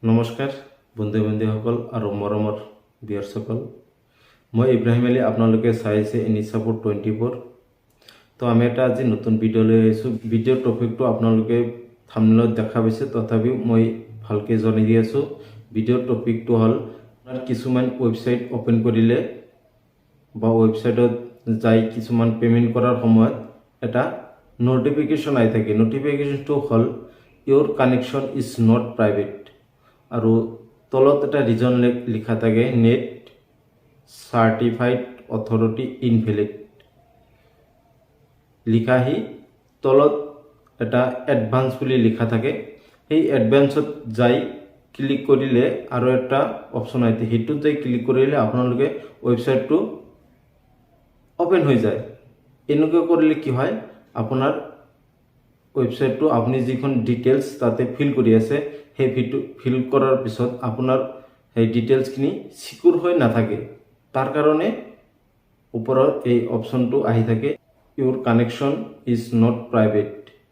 নমস্কাৰ বন্ধু-বান্ধৱীসকল আৰু মৰমৰ বিয়াৰসকল। মই ইব্ৰাহিম আলী, আপোনালোকে চাই আছে ইনিচাপোৰ্ট 24। তো আমি এটা আজি নতুন ভিডিঅ' লৈ আহিছোঁ। ভিডিঅ'ৰ টপিকটো আপোনালোকে থাম্বনেইলত দেখা পাইছে, তথাপিও মই ভালকৈ জনাই দি আছোঁ। ভিডিঅ'ৰ টপিকটো হ'ল কিছুমান ৱেবছাইট অ'পেন কৰিলে বা ৱেবছাইটত যাই কিছুমান পে'মেণ্ট কৰাৰ সময়ত এটা ন'টিফিকেশ্যন আহি থাকে। ন'টিফিকেশ্যনটো হ'ল your connection is not private, আৰু তলত এটা ৰিজন লিখা থাকে নেট চাৰ্টিফাইড অথৰিটি ইনভেলিড লিখা আহি তলত এটা এডভান্স বুলি লিখা থাকে। সেই এডভান্সত যাই ক্লিক কৰিলে আৰু এটা অপশ্যন আহে, সেইটোত যাই ক্লিক কৰিলে আপোনালোকে ৱেবছাইটটো অ'পেন হৈ যায়। এনেকুৱা কৰিলে কি হয়, আপোনাৰ ৱেবছাইটটো আপুনি যিখন ডিটেইলছ তাতে ফিল কৰি আছে, সেই ফিল কৰাৰ পিছত আপোনাৰ সেই ডিটেইলছখিনি সিকিউৰ হৈ নাথাকে। তাৰ কাৰণে ওপৰত এই অপশ্যনটো আহি থাকে, ইউৰ কানেকশ্যন ইজ নট প্ৰাইভেট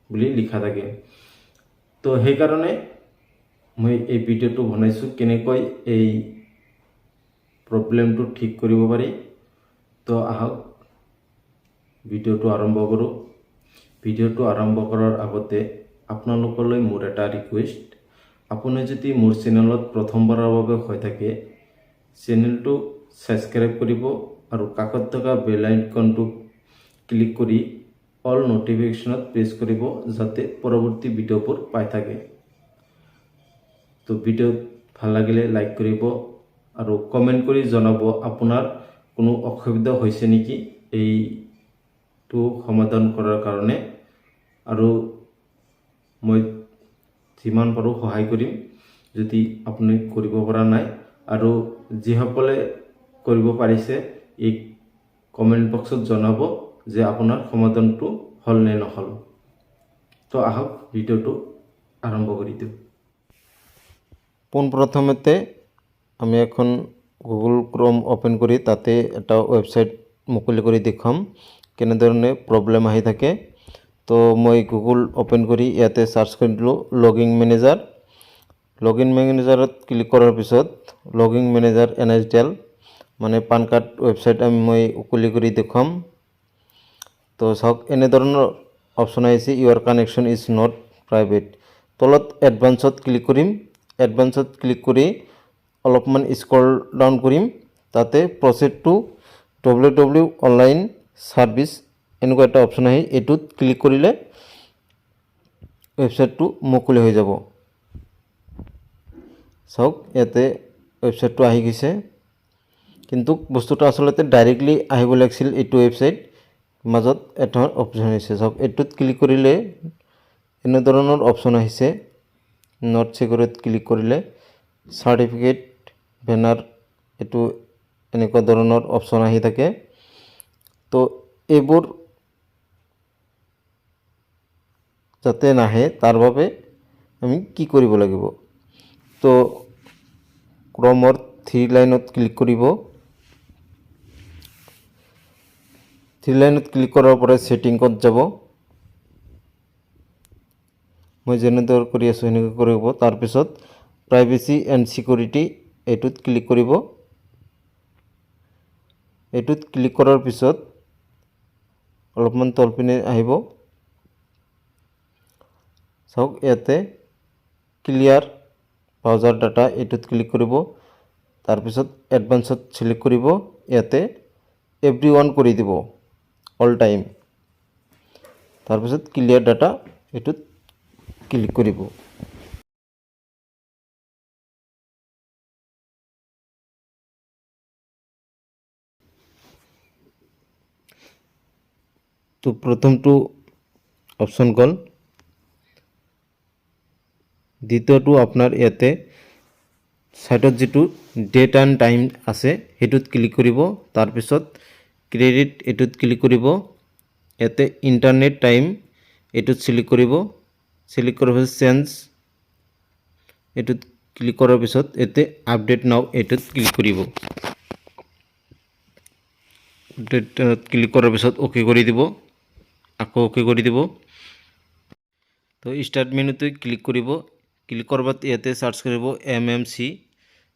বুলি লিখা থাকে। তো সেইকাৰণে মই এই ভিডিঅ'টো বনাইছোঁ, কেনেকৈ এই প্ৰব্লেমটো ঠিক কৰিব পাৰি। তো আহক ভিডিঅ'টো আৰম্ভ কৰোঁ। ভিডিঅ'টো আৰম্ভ কৰাৰ আগতে আপোনালোকলৈ মোৰ এটা ৰিকুৱেষ্ট, আপুনি যদি মোৰ চেনেলত প্ৰথমবাৰৰ বাবে হৈ থাকে, চেনেলটো ছাবস্ক্ৰাইব কৰিব আৰু কাষত থকা বেল আইকনটো ক্লিক কৰি অল ন'টিফিকেশ্যনত প্ৰেছ কৰিব, যাতে পৰৱৰ্তী ভিডিঅ'বোৰ পাই থাকে। তো ভিডিঅ' ভাল লাগিলে লাইক কৰিব আৰু কমেণ্ট কৰি জনাব আপোনাৰ কোনো অসুবিধা হৈছে নেকি এইটো সমাধান কৰাৰ কাৰণে, আৰু মই যিমান পাৰোঁ সহায় কৰিম যদি আপুনি কৰিব পৰা নাই। আৰু যিসকলে কৰিব পাৰিছে এই কমেণ্ট বক্সত জনাব যে আপোনাৰ সমাধানটো হ'ল নে নহ'ল। তো আহক ভিডিঅ'টো আৰম্ভ কৰি দিওঁ। পোনপ্ৰথমতে আমি এখন গুগল ক্ৰম অ'পেন কৰি তাতে এটা ৱেবছাইট মুকলি কৰি দেখুৱাম কেনেধৰণে প্ৰব্লেম আহি থাকে। তো মই গুগল অ'পেন কৰি ইয়াতে চাৰ্চ কৰিলোঁ লগিং মেনেজাৰ। লগিন মেনেজাৰত ক্লিক কৰাৰ পিছত লগিং মেনেজাৰ NSDL মানে পান কাৰ্ড ৱেবছাইট মই মুকলি কৰি দেখুৱাম। তো চাওক, এনেধৰণৰ অপশ্যন আহিছে, ইউৰ কানেকশ্যন ইজ নট প্ৰাইভেট। তলত এডভান্সত ক্লিক কৰিম। এডভান্সত ক্লিক কৰি অলপমান স্ক্ৰল ডাউন কৰিম, তাতে প্ৰচেড টু www অনলাইন ছাৰ্ভিচ এনেকুৱা এটা অপশ্যন আহি এইটোত ক্লিক কৰিলে ৱেবছাইটটো মুকলি হৈ যাব। চাওক, ইয়াতে ৱেবছাইটটো আহি গৈছে, কিন্তু বস্তুটো আচলতে ডাইৰেক্টলি আহিব লাগিছিল। এইটো ৱেবছাইট মাজত এটা অপশ্যন আহিছে, চাওক এইটোত ক্লিক কৰিলে এনেধৰণৰ অপশ্যন আহিছে। নট ছিকিউৰত ক্লিক কৰিলে চাৰ্টিফিকেট বেনাৰ, এইটো এনেকুৱা ধৰণৰ অপশ্যন আহি থাকে। তো এইবোৰ যাতে নাহে তাৰ বাবে আমি কি কৰিব লাগিব, তো ক্ৰমৰ 3 লাইনত ক্লিক কৰিব। 3 লাইনত ক্লিক কৰাৰ পৰা ছেটিংত যাব। মই যেনেদৰে কৰি আছোঁ সেনেকৈ কৰিব। তাৰপিছত প্ৰাইভেচি এণ্ড ছিকিউৰিটি এইটোত ক্লিক কৰিব। এইটোত ক্লিক কৰাৰ পিছত অলপমান তলপিনে আহিব। চাওক, ইয়াতে ক্লিয়াৰ ব্ৰাউজাৰ ডাটা এইটোত ক্লিক কৰিব। তাৰপিছত এডভান্সত ছিলেক্ট কৰিব, ইয়াতে এভৰিৱান কৰি দিব, অল টাইম। তাৰপিছত ক্লিয়াৰ ডাটা এইটোত ক্লিক কৰিব। তো প্ৰথমটো অপশ্যন গ'ল। দ্বিতীয়টো আপোনাৰ ইয়াতে ছাইটত যিটো ডেট এণ্ড টাইম আছে সেইটোত ক্লিক কৰিব। তাৰপিছত ক্ৰেডিট এইটোত ক্লিক কৰিব। ইয়াতে ইণ্টাৰনেট টাইম এইটোত ছিলেক্ট কৰিব। ছিলেক্ট কৰাৰ পিছত চেঞ্জ এইটোত ক্লিক কৰাৰ পিছত ইয়াতে আপডেট নাও এইটোত ক্লিক কৰিব। আপডেটত ক্লিক কৰাৰ পিছত অ'কে কৰি দিব, আকৌ অ'কে কৰি দিব। তো ষ্টাৰ্ট মেনুতে ক্লিক কৰিব। ক্লিক কৰাৰ ইয়াতে সাৰ্চ কৰিব MMC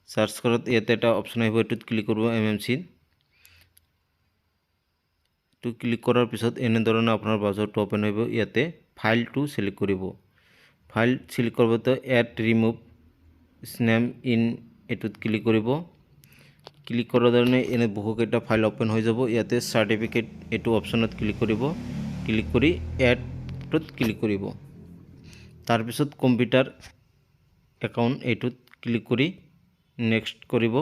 সাৰ্চ কৰাত ইয়াতে এটা অপশ্যন আহিব এটোত ক্লিক কৰিব MMC তো ক্লিক কৰাৰ পিছত এনে ধৰণে আপোনাৰ ব্ৰাউজাৰটো ওপেন হ'ব ইয়াতে ফাইলটো সিলেক্ট কৰিব ফাইল সিলেক্ট কৰতে এড ৰিমুভ স্নেম ইন এটোত ক্লিক কৰিব ক্লিক কৰাৰ ধৰণে এনে বহুকেইটা ফাইল ওপেন হৈ যাব ইয়াতে সাৰ্টিফিকেট এটো অপশ্যনত ক্লিক কৰিব ক্লিক কৰি এডটোত ক্লিক কৰিব তাৰ পিছত কম্পিউটাৰ একাউণ্ট এটোত ক্লিক কৰি নেক্সট কৰিব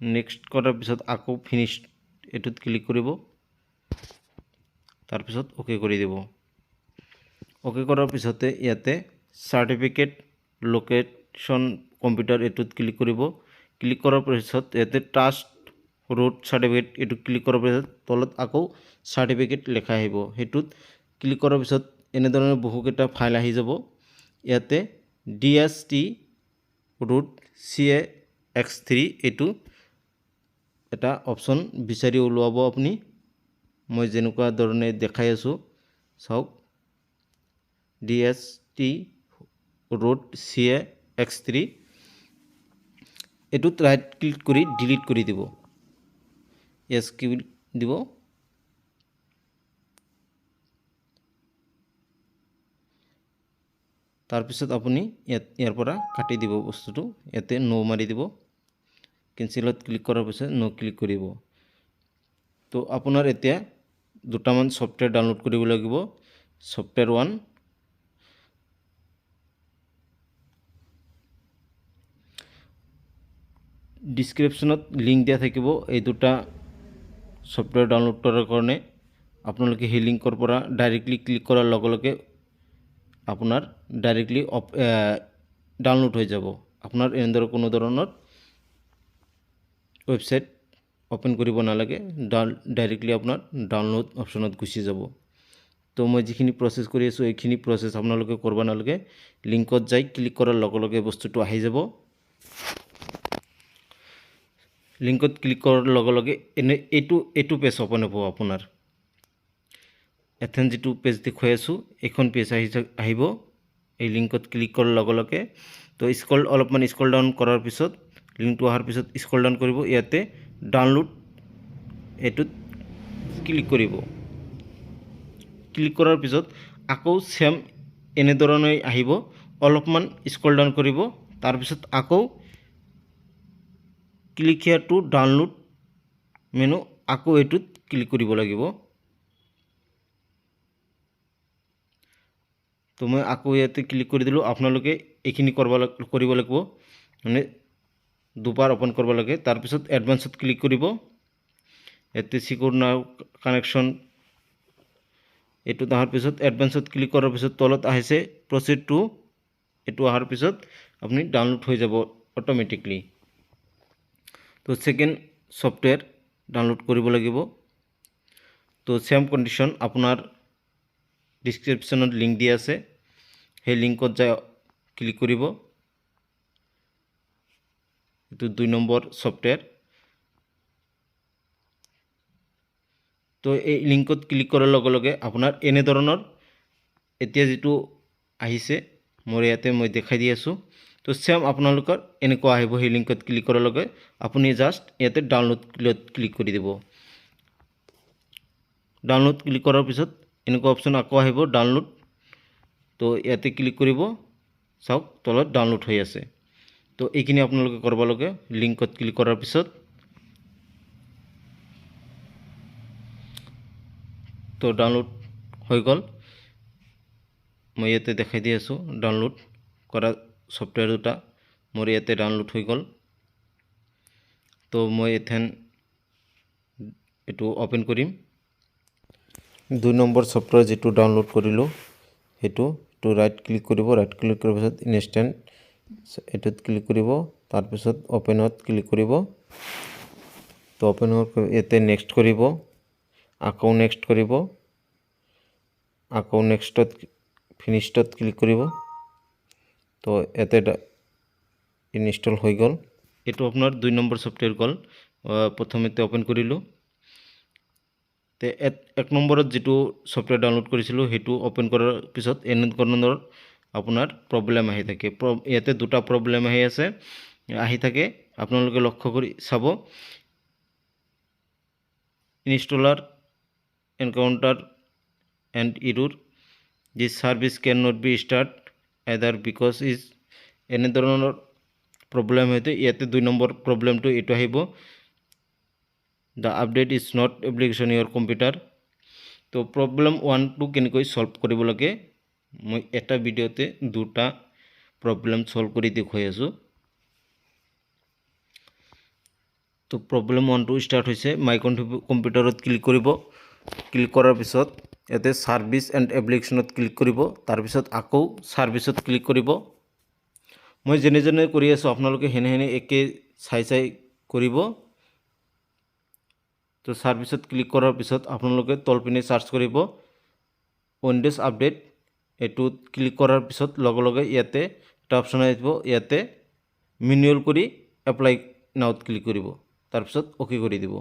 নেক্সট কৰাৰ পিছত আকৌ ফিনিশ এটোত ক্লিক কৰিব তাৰ পিছত ওকে কৰি দিব ওকে কৰাৰ পিছতে ইয়াতে সাৰ্টিফিকেট লোকেশন কম্পিউটাৰ এটোত ক্লিক কৰিব ক্লিক কৰাৰ পিছত ইয়াতে ট্ৰাষ্ট ৰোড সাৰ্টিফিকেট এটো ক্লিক কৰাৰ পিছত তলত আকৌ সাৰ্টিফিকেট লেখা আহিব হেতুত ক্লিক কৰাৰ পিছত এনে ধৰণৰ বহুকেইটা ফাইল আহি যাব ইয়াতে DST ৰোড CAX3 এটো এটা অপশ্যন বিচাৰি ওলাব আপুনি মই যেনেকুৱা ধৰণে দেখাই আছো চাওক DST ৰোড CAX3 এটোত ৰাইট ক্লিক কৰি ডিলিট কৰি দিব yes কি দিব তাৰ পিছত আপুনি ইয়াৰ পৰা কাটি দিব বস্তুটো ইয়াতে নো মাৰি দিব কেনসেলত ক্লিক কৰাৰ পিছত নো ক্লিক কৰিব তো আপোনাৰ এতিয়া দুটামান সফটওয়্যাৰ ডাউনলোড কৰিব লাগিব সফটওয়্যাৰ 1 ডিসক্ৰিপশনত লিংক দিয়া থাকিব এই দুটা সফটওয়্যাৰ ডাউনলোড কৰাৰ কাৰণে আপোনালোকে সেই লিংকৰ পৰা ডাইৰেক্টলি ক্লিক কৰাৰ লগে লগে আপোনাৰ ডাইৰেক্টলি ডাউনলোড হৈ যাব আপোনাৰ এনেদৰে কোনো ধৰণৰ ওয়েবসাইট ওপেন কৰিব নালাগে ডাইৰেক্টলি আপোনাৰ ডাউনলোড অপশ্যনত গুচি যাব তো মই যিখিনি প্ৰসেস কৰি আছো এইখিনি প্ৰসেস আপোনালোকে কৰিব নালাগে লিংকত যাই ক্লিক কৰাৰ লগে লগে বস্তুটো আহি যাব লিংকত ক্লিক কৰাৰ লগে লগে এনে এটো পেজ ওপেন হ'ব আপোনাৰ এথেন যেটো পেজ দেখুৱাই আছো এখন পেজ আহিব এই লিংকত ক্লিক কৰাৰ লগে লগে তো অলপমান স্ক্ৰল ডাউন কৰাৰ পিছত লিংকটো অহাৰ পিছত স্ক্ৰল ডাউন কৰিব ইয়াতে ডাউনলোড এটোত ক্লিক কৰিব ক্লিক কৰাৰ পিছত আকৌ সেম এনে ধৰণে আহিব অলপমান স্ক্ৰল ডাউন কৰিব তাৰ পিছত আকৌ click here to download menu আকৌ এটোত ক্লিক কৰিব লাগিব তো মই আকৌ ইয়াতে ক্লিক কৰি দিলো আপোনালোকে এইখিনি কৰিব লাগিব মানে দুবাৰ ওপেন কৰিব লাগে তাৰ পিছত এডভান্সত ক্লিক কৰিব এতে সিকিউৰ নাও কানেকশন এটো তাৰ পিছত এডভান্সত ক্লিক কৰাৰ পিছত তলত আহিছে প্ৰসিড টু এটো অহাৰ পিছত আপুনি ডাউনলোড হৈ যাব অটোমেটিকলি তো সেকেন্ড সফটওয়্যাৰ ডাউনলোড কৰিব লাগিব তো সেম কন্ডিশন আপোনাৰ ডিসক্ৰিপশনত লিংক দিয়া আছে সেই লিংকত যাই ক্লিক কৰিব এটো 2 নম্বৰ সফটওয়্যাৰ তো এই লিংকত ক্লিক কৰাৰ লগে লগে আপোনাৰ এনে ধৰণৰ এতিয়া যেটো আহিছে মোৰ ইয়াতে মই দেখাই দি আছো তো সেম আপোনালোকৰ এনেকুৱা আহিব সেই লিংকত ক্লিক কৰাৰ লগে আপুনি জাস্ট ইয়াতে ডাউনলোড ক্লিক কৰি দিব ডাউনলোড ক্লিক কৰাৰ পিছত এনেকুৱা অপশ্যন আকৌ আহিব ডাউনলোড তো ইয়াতে ক্লিক কৰিব চাওক তলত ডাউনলোড হৈ আছে তো এইখিনি আপোনালোকে কৰিব লাগে লিংকত ক্লিক কৰাৰ পিছত তো ডাউনলোড হৈ গল মই ইয়াতে দেখাই দি আছো ডাউনলোড কৰা সফটওয়্যাৰ দুটা মোৰ ইয়াতে ডাউনলোড হৈ গল তো মই এথেন এটো ওপেন কৰিম 2 নম্বৰ সফটওয়্যাৰ যেটো ডাউনলোড কৰিলো হেতু তো ৰাইট ক্লিক কৰিব ৰাইট ক্লিক কৰাৰ পিছত ইনস্ট্যান্ট এটোত ক্লিক কৰিব তাৰ পিছত ওপেনত ক্লিক কৰিব তো ওপেনৰ এতে নেক্সট কৰিব আকৌ নেক্সট কৰিব আকৌ নেক্সটত ফিনিশডত ক্লিক কৰিব তো এতে ইনস্টল হৈ গল এটো আপোনাৰ 2 নম্বৰ সফটওয়্যাৰ গল প্ৰথমতে ওপেন কৰিলো তে এক নম্বৰত যেটো সফটওয়্যাৰ ডাউনলোড কৰিছিলো হেতু ওপেন কৰাৰ পিছত এনে ধৰণৰ আপোনাৰ প্ৰব্লেম আহি থাকে। ইয়াতে দুটা প্ৰব্লেম আহি থাকে আপোনালোকে লক্ষ্য কৰি চাব। Installer encounter and error this service can not be start either because is এনেধৰণৰ প্ৰব্লেম হয়তো। ইয়াতে 2 নম্বৰ প্ৰব্লেমটো এইটো আহিব, the update is not application your computer. তো প্ৰব্লেম 1টো কেনেকৈ ছল্ভ কৰিব লাগে মই এটা ভিডিঅ'তে দুটা প্ৰব্লেম ছল্ভ কৰি দেখুৱাই আছোঁ। তো প্ৰব্লেম 1টো ষ্টাৰ্ট হৈছে। মাই কম্পিউটাৰত ক্লিক কৰিব। ক্লিক কৰাৰ পিছত ইয়াতে ছাৰ্ভিচ এণ্ড এপ্লিকেশ্যনত ক্লিক কৰিব। তাৰপিছত আকৌ ছাৰ্ভিচত ক্লিক কৰিব। মই যেনে কৰি আছোঁ আপোনালোকে সেনে একে চাই কৰিব। তো ছাৰ্ভিচত ক্লিক কৰাৰ পিছত আপোনালোকে তলপিনে চাৰ্চ কৰিব উইণ্ড'জ আপডেট। এইটোত ক্লিক কৰাৰ পিছত লগে ইয়াতে এটা অপশ্যন আহিব, ইয়াতে মেনুৱেল কৰি এপ্লাই নাওত ক্লিক কৰিব। তাৰপিছত অ'কে কৰি দিব।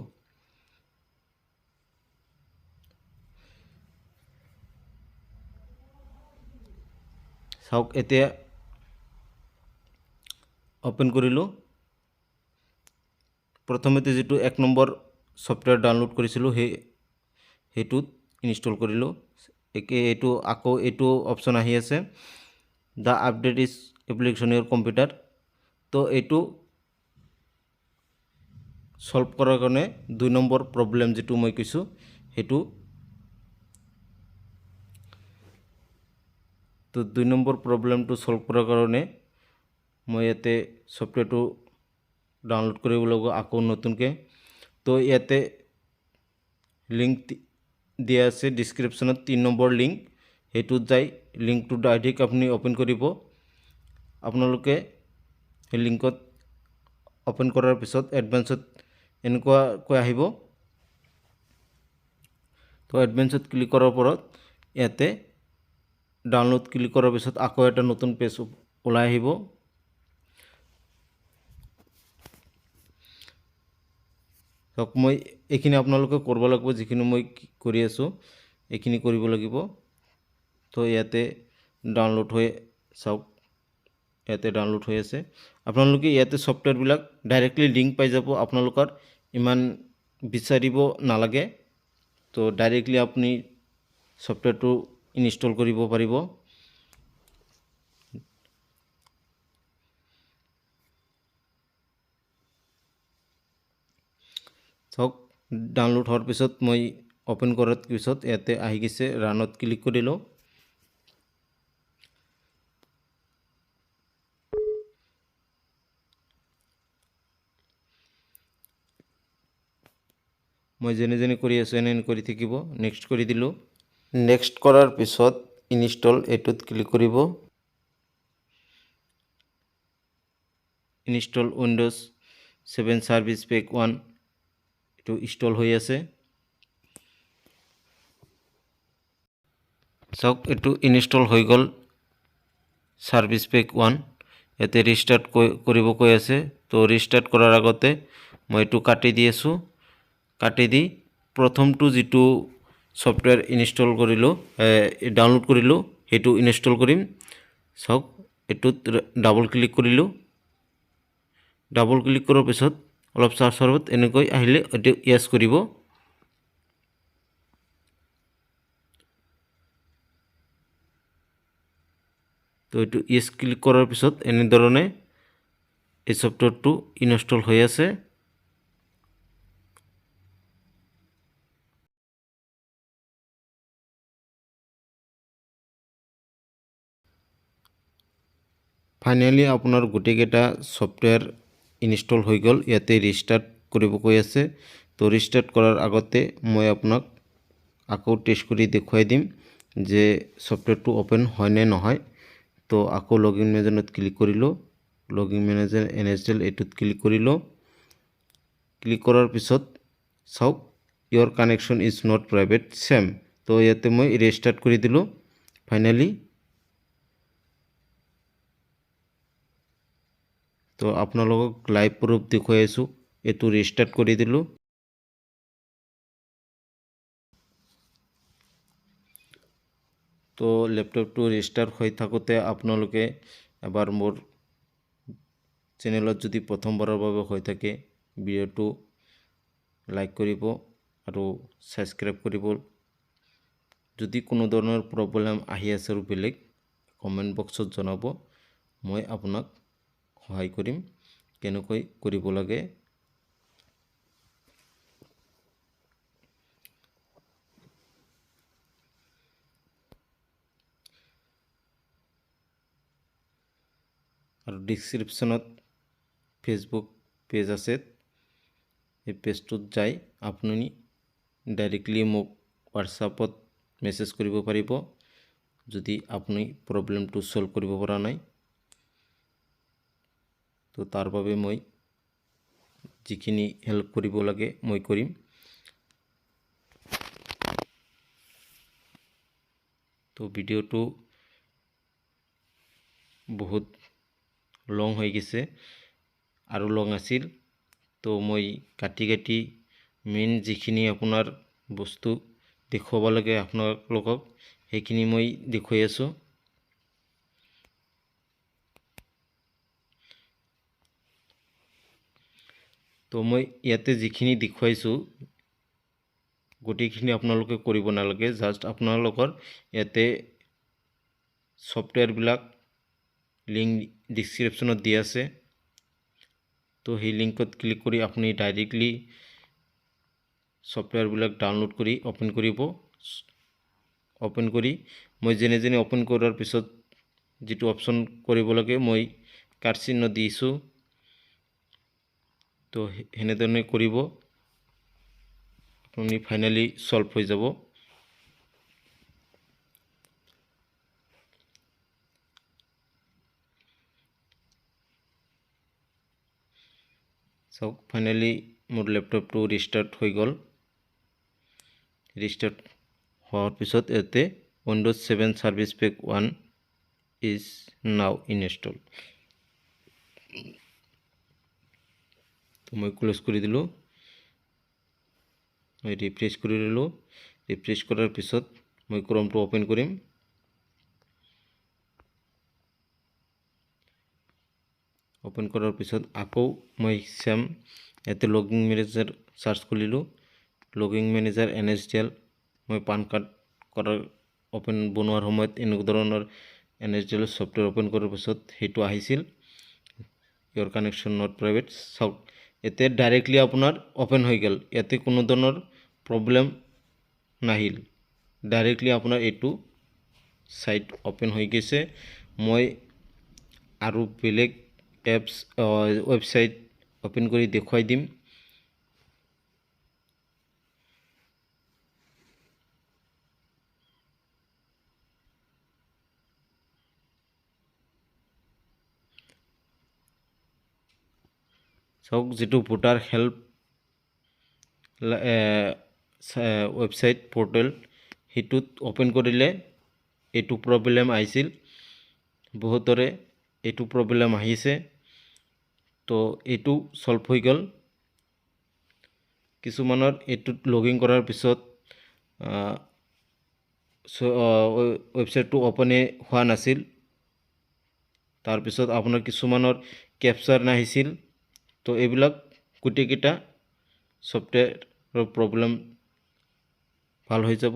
চাওক এতিয়া অ'পেন কৰিলোঁ। প্ৰথমতে যিটো 1 নম্বৰ ছফ্টৱেৰ ডাউনলোড কৰিছিলোঁ সেইটোত ইনষ্টল কৰিলোঁ। এইটো আকৌ এইটো অপশ্যন আহি আছে, the update is application your computer. তো এইটো ছল্ভ কৰাৰ কাৰণে 2 নম্বৰ প্ৰব্লেম যিটো মই কৈছোঁ সেইটো। তো 2 নম্বৰ প্ৰব্লেমটো ছল্ভ কৰাৰ কাৰণে মই ইয়াতে ছফ্টৱেৰটো ডাউনলোড কৰিব লাগিব আকৌ নতুনকৈ। তো ইয়াতে লিংক দিয়া আছে ডিছক্ৰিপশ্যনত, 3 নম্বৰ লিংক, সেইটোত যাই লিংকটো ডাইৰেক্ট আপুনি অ'পেন কৰিব। আপোনালোকে সেই লিংকত অ'পেন কৰাৰ পিছত এডভান্সত এনেকুৱাকৈ আহিব। তো এডভান্সত ক্লিক কৰাৰ পৰত ইয়াতে ডাউনলোড ক্লিক কৰাৰ পিছত আকৌ এটা নতুন পেজ ওলাই আহিব। চাওক মই এইখিনি আপোনালোকে কৰিব লাগিব, যিখিনি মই কৰি আছোঁ এইখিনি কৰিব লাগিব। তো ইয়াতে ডাউনলোড হৈ চাওক, ইয়াতে ডাউনলোড হৈ আছে। আপোনালোকে ইয়াতে ছফ্টৱেৰবিলাক ডাইৰেক্টলি লিংক পাই যাব, আপোনালোকৰ ইমান বিচাৰিব নালাগে। তো ডাইৰেক্টলি আপুনি ছফ্টৱেৰটো ইনষ্টল কৰিব পাৰিব। চাওক ডাউনলোড হোৱাৰ পিছত মই অ'পেন কৰাৰ পিছত ইয়াতে আহি গৈছে, ৰানত ক্লিক কৰিলোঁ। মই যেনে কৰি আছোঁ এনে কৰি থাকিব। নেক্সট কৰি দিলোঁ। নেক্সট কৰাৰ পিছত ইনষ্টল এইটোত ক্লিক কৰিব। ইনষ্টল উইণ্ড'জ 7 ছাৰ্ভিচ পেক 1 এইটো ইনষ্টল হৈ আছে। চাওক এইটো ইনষ্টল হৈ গ'ল ছাৰ্ভিচ পেক 1। ইয়াতে ৰিষ্টাৰ্ট কৰিব কৈ আছে। তো ৰিষ্টাৰ্ট কৰাৰ আগতে মই এইটো কাটি দি আছোঁ। কাটি দি প্ৰথমটো যিটো ছফ্টৱেৰ ইনষ্টল কৰিলোঁ ডাউনলোড কৰিলোঁ সেইটো ইনষ্টল কৰিম। চাওক এইটোত ডাবল ক্লিক কৰিলোঁ। ডাবল ক্লিক কৰাৰ পিছত অলপ চাৰ্চ কৰাৰ পিছত এনেকৈ আহিলে এইটো য়েছ কৰিব। তো এইটো য়েছ ক্লিক কৰাৰ পিছত এনেধৰণে এই ছফ্টৱেৰটো ইনষ্টল হৈ আছে। ফাইনেলি আপোনাৰ গোটেইকেইটা ছফ্টৱেৰ ইনষ্টল হৈ গ'ল। ইয়াতে ৰিষ্টাৰ্ট কৰিব কৈ আছে। তো ৰিষ্টাৰ্ট কৰাৰ আগতে মই আপোনাক আকৌ টেষ্ট কৰি দেখুৱাই দিম যে ছফ্টৱেৰটো অ'পেন হয় নে নহয়। তো আকৌ লগইন মেনেজাৰত ক্লিক কৰিলোঁ। লগইন মেনেজাৰ NSDL এইটোত ক্লিক কৰিলোঁ। ক্লিক কৰাৰ পিছত চাওক ইয়ৰ কানেকশ্যন ইজ নট প্ৰাইভেট চেম। তো ইয়াতে মই ৰিষ্টাৰ্ট কৰি দিলোঁ। ফাইনেলি তো আপোনালোকক লাইভ প্ৰুফ দেখুৱাই আছোঁ। এইটো ৰিষ্টাৰ্ট কৰি দিলোঁ। তো তো লেপটপটো ৰিষ্টাৰ্ট হৈ থাকোঁতে আপোনালোকে এবাৰ মোৰ চেনেলত যদি প্ৰথমবাৰৰ বাবে হৈ থাকে ভিডিঅ'টো লাইক কৰিব আৰু ছাবস্ক্ৰাইব কৰিব। যদি কোনো ধৰণৰ প্ৰব্লেম আহি আছে আৰু বেলেগ কমেণ্ট বক্সত জনাব, মই আপোনাক সহায় কৰিম কেনেকৈ কৰিব লাগে। আৰু ডিছক্ৰিপশ্যনত ফেচবুক পেজ আছে, এই পেজটোত যাই আপুনি ডাইৰেক্টলি মোক হোৱাটছআপত মেছেজ কৰিব পাৰিব যদি আপুনি প্ৰব্লেমটো ছল্ভ কৰিব পৰা নাই। তো তাৰ বাবে মই যিখিনি হেল্প কৰিব লাগে মই কৰিম। তো ভিডিঅ'টো বহুত লং হৈ গৈছে আৰু লং আছিল, তো মই কাটি মেইন যিখিনি আপোনাৰ বস্তু দেখুৱাব লাগে আপোনালোকক সেইখিনি মই দেখুৱাই আছোঁ। তো মই ইয়াতে যিখিনি দেখুৱাইছোঁ গোটেইখিনি আপোনালোকে কৰিব নালাগে, জাষ্ট আপোনালোকৰ ইয়াতে ছফ্টৱেৰবিলাক লিংক ডিছক্ৰিপশ্যনত দিয়া আছে। তো সেই লিংকত ক্লিক কৰি আপুনি ডাইৰেক্টলি ছফ্টৱেৰবিলাক ডাউনলোড কৰি অ'পেন কৰিব। অ'পেন কৰি মই যেনে অ'পেন কৰাৰ পিছত যিটো অপশ্যন কৰিব লাগে মই কাট চিহ্ন দিছোঁ, তো সেনেধৰণে কৰিব, আপুনি ফাইনেলি ছল্ভ হৈ যাব। চাওক ফাইনেলি মোৰ লেপটপটো ৰিষ্টাৰ্ট হৈ গ'ল। ৰিষ্টাৰ্ট হোৱাৰ পিছত ইয়াতে windows 7 service pack 1 is now install. তো মই ক্ল'জ কৰি দিলোঁ, মই ৰিফ্ৰেছ কৰি দিলোঁ। ৰিফ্ৰেছ কৰাৰ পিছত মই ক্ৰমটো অ'পেন কৰিম। অ'পেন কৰাৰ পিছত আকৌ মই চেম ইয়াতে লগিং মেনেজাৰ চাৰ্চ কৰিলোঁ। লগিং মেনেজাৰ NSDL মই পান কাৰ্ড কৰাৰ বনোৱাৰ সময়ত এনেকুৱা ধৰণৰ NSDL ছফ্টৱেৰ অ'পেন কৰাৰ পিছত সেইটো আহিছিল, ইয়ৰ কানেকশ্যন নট প্ৰাইভেট। চাওক এতিয়া ডাইৰেক্টলি আপোনাৰ অ'পেন হৈ গ'ল, ইয়াতে কোনো ধৰণৰ প্ৰব্লেম নাহিল, ডাইৰেক্টলি আপোনাৰ এইটো ছাইট অ'পেন হৈ গৈছে। মই আৰু বেলেগ এপছ ৱেবছাইট অ'পেন কৰি দেখুৱাই দিম। চাওক যিটো ভোটাৰ হেল্প ৱেবছাইট পৰ্টেল সেইটোত অ'পেন কৰিলে এইটো প্ৰব্লেম আহিছিল, বহুতৰে এইটো প্ৰব্লেম আহিছে। তো এইটো ছল্ভ হৈ গ'ল। কিছুমানৰ এইটোত লগিন কৰাৰ পিছত ৱেবছাইটটো অ'পেনে হোৱা নাছিল, তাৰপিছত আপোনাৰ কিছুমানৰ কেপচাৰ নাহিছিল। তো এইবিলাক গোটেইকেইটা ছফ্টৱেৰৰ প্ৰব্লেম ভাল হৈ যাব।